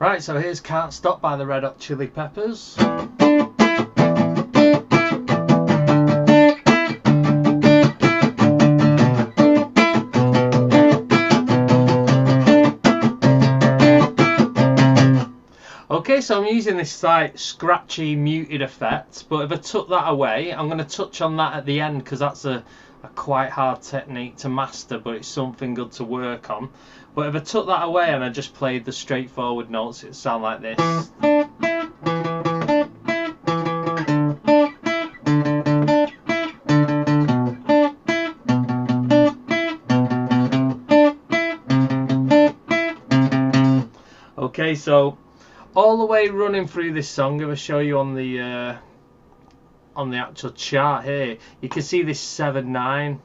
Right, so here's Can't Stop by the Red Hot Chili Peppers. Okay, so I'm using this like scratchy muted effect, but if I took that away, I'm going to touch on that at the end because that's a quite hard technique to master, but it's something good to work on. But if I took that away and I just played the straightforward notes, it'd sound like this. Okay, so all the way running through this song, if I show you on the actual chart here, you can see this 7/9.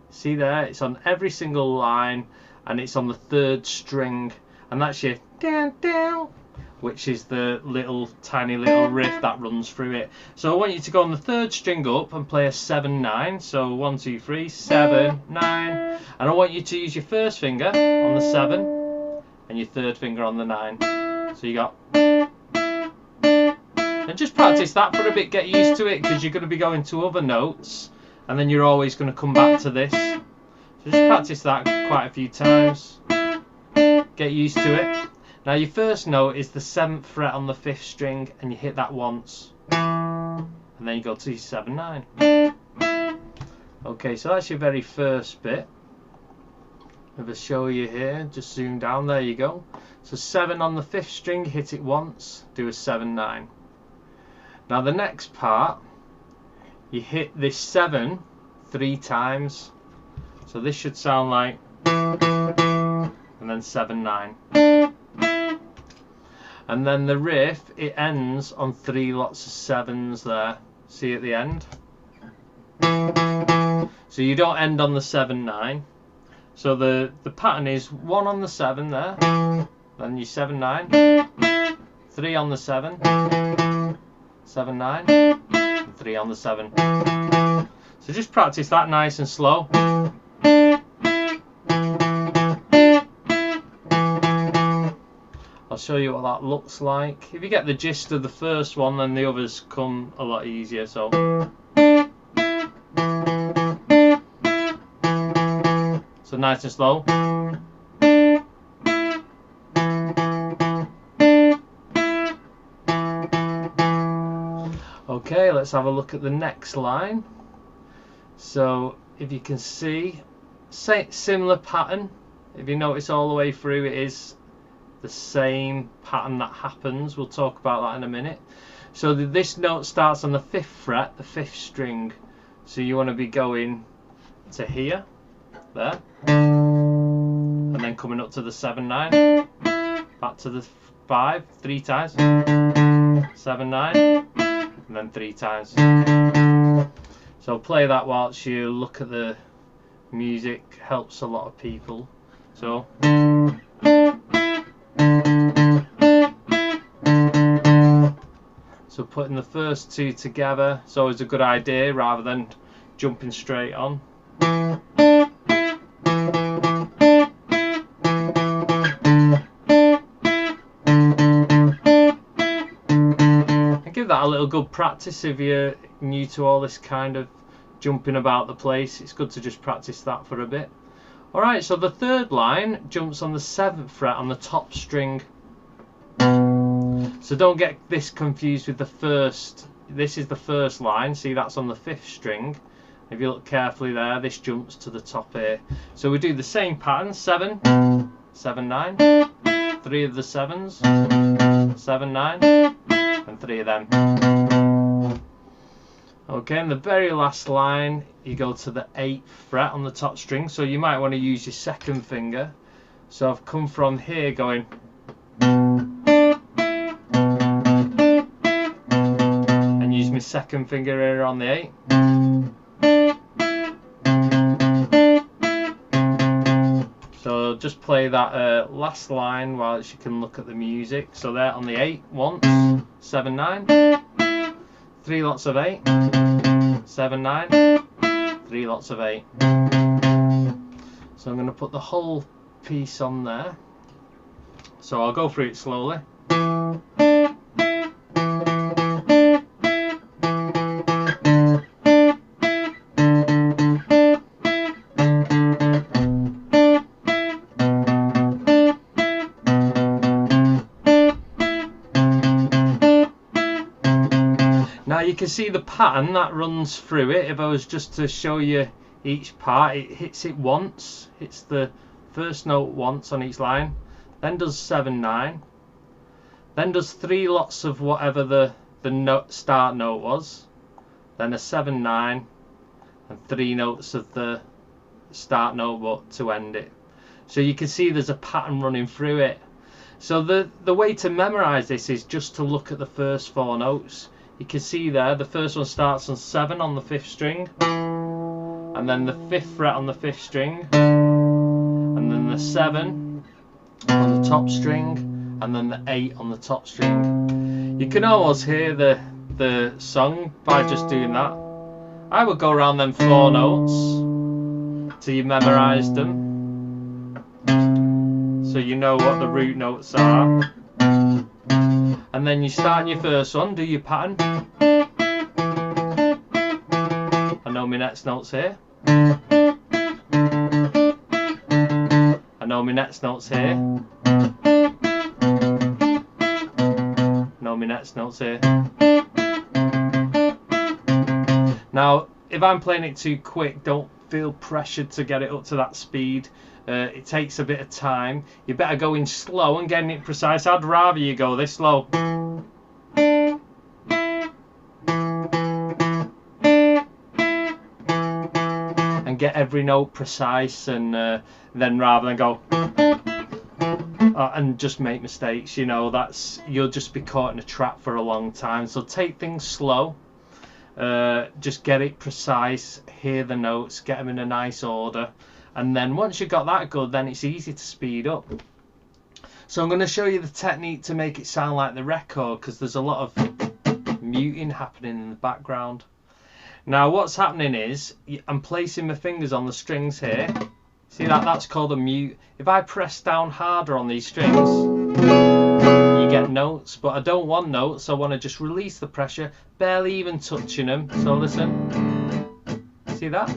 See there? It's on every single line, and it's on the 3rd string, and that's your down down, which is the tiny little riff that runs through it. So I want you to go on the 3rd string up and play a 7/9. So 1, 2, 3, 7, 9, and I want you to use your 1st finger on the 7 and your 3rd finger on the 9. So you got, and just practice that for a bit, get used to it, because you're going to be going to other notes and then you're always going to come back to this. So just practice that quite a few times, get used to it. Now your first note is the 7th fret on the 5th string, and you hit that once and then you go to your 7/9. Okay, so that's your very first bit. If I show you here, just zoom down, there you go. So 7 on the 5th string, hit it once, do a 7/9. Now the next part, you hit this 7 3 times. So this should sound like, and then 7/9. And then the riff, it ends on 3 lots of 7s there. See at the end? So you don't end on the 7/9. So the pattern is 1 on the 7 there, then you 7/9, 3 on the 7, 7/9, and 3 on the 7. So just practice that nice and slow. I'll show you what that looks like. If you get the gist of the first one, then the others come a lot easier. So nice and slow. Okay, let's have a look at the next line. So if you can see, similar pattern. If you notice all the way through, it is the same pattern that happens. We'll talk about that in a minute. So this note starts on the 5th fret, the 5th string. So you want to be going to here, there, and then coming up to the 7/9, back to the 5 3 times, 7/9, and then 3 times. So play that whilst you look at the music, helps a lot of people. So putting the first 2 together is always a good idea rather than jumping straight on. Give that a little good practice if you're new to all this kind of jumping about the place. It's good to just practice that for a bit. Alright, so the 3rd line jumps on the 7th fret on the top string. So don't get this confused with the first. This is the first line. See, that's on the 5th string. If you look carefully there, this jumps to the top here. So we do the same pattern: 7, 7/9, 3 of the 7s, 7/9, and 3 of them. Okay, and the very last line, you go to the 8th fret on the top string. So you might want to use your 2nd finger. So I've come from here going, and use my 2nd finger here on the 8. So just play that last line while you can look at the music. So there on the 8 once, 7/9, 3 lots of 8, 7/9, 3 lots of 8. So I'm going to put the whole piece on there. So I'll go through it slowly. Now you can see the pattern that runs through it. If I was just to show you each part, it hits it once, hits the first note once on each line, then does 7, 9, then does 3 lots of whatever the note, start note was, then a 7, 9, and 3 notes of the start note but to end it. So you can see there's a pattern running through it. So the way to memorize this is just to look at the first 4 notes. You can see there the first one starts on 7 on the 5th string, and then the 5th fret on the 5th string, and then the 7 on the top string, and then the 8 on the top string. You can almost hear the song by just doing that. I would go around them 4 notes till you memorised them, so you know what the root notes are. And then you start your first one, do your pattern. I know my next note's here. I know my next note's here. Know my next note's here. Now, if I'm playing it too quick, don't feel pressured to get it up to that speed. It takes a bit of time. You better go in slow and getting it precise. I'd rather you go this slow. And get every note precise, and then rather than go and just make mistakes, you know, you'll just be caught in a trap for a long time. So take things slow. Just get it precise, hear the notes, get them in a nice order. And then once you've got that good, then it's easy to speed up. So I'm going to show you the technique to make it sound like the record, because there's a lot of muting happening in the background. Now what's happening is I'm placing my fingers on the strings here. See that's called a mute. If I press down harder on these strings, you get notes, but I don't want notes. I want to just release the pressure, barely even touching them. So listen, see that?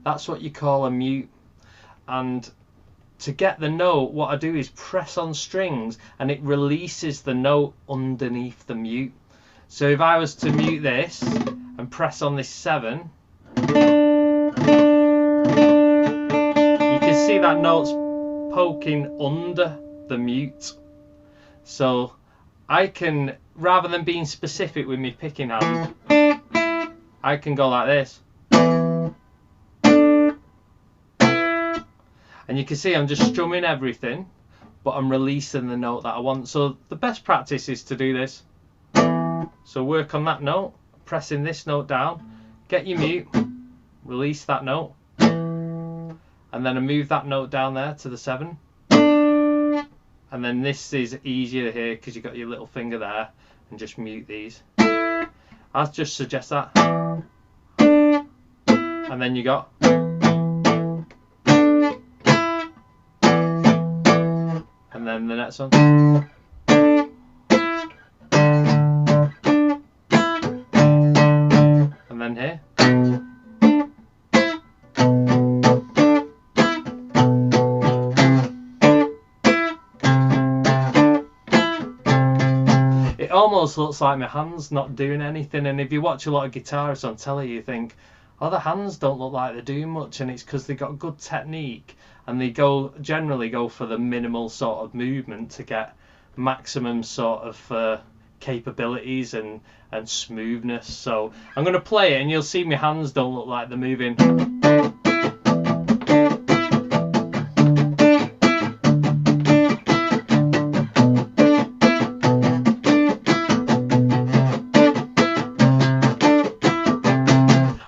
That's what you call a mute. And to get the note, what I do is press on strings and it releases the note underneath the mute. So if I was to mute this and press on this 7, you can see that note's poking under the mute. So I can, rather than being specific with my picking hand, I can go like this. And you can see I'm just strumming everything, but I'm releasing the note that I want. So the best practice is to do this. So work on that note, pressing this note down, get your mute, release that note, and then I move that note down there to the 7. And then this is easier here because you've got your little finger there, and just mute these. I'll just suggest that. And then you got. And then the next one. And then here. It almost looks like my hands not doing anything, and if you watch a lot of guitarists on telly, you think, oh, the hands don't look like they're doing much, and it's because they've got good technique. And they generally go for the minimal sort of movement to get maximum sort of capabilities and smoothness. So I'm going to play it and you'll see my hands don't look like they're moving.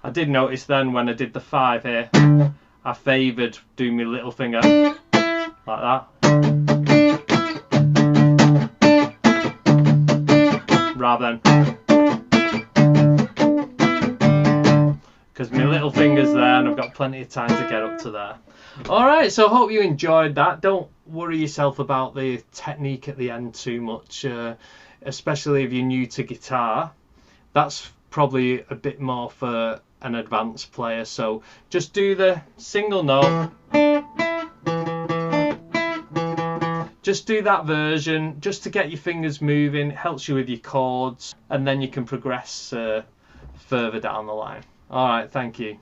I did notice then when I did the 5 here, I favoured doing my little finger like that, rather than, because my little little fingers there, and I've got plenty of time to get up to there. Alright, so hope you enjoyed that. Don't worry yourself about the technique at the end too much, especially if you're new to guitar. That's probably a bit more for an advanced player, so just do the single note. Just do that version just to get your fingers moving. It helps you with your chords, and then you can progress further down the line. Alright, thank you.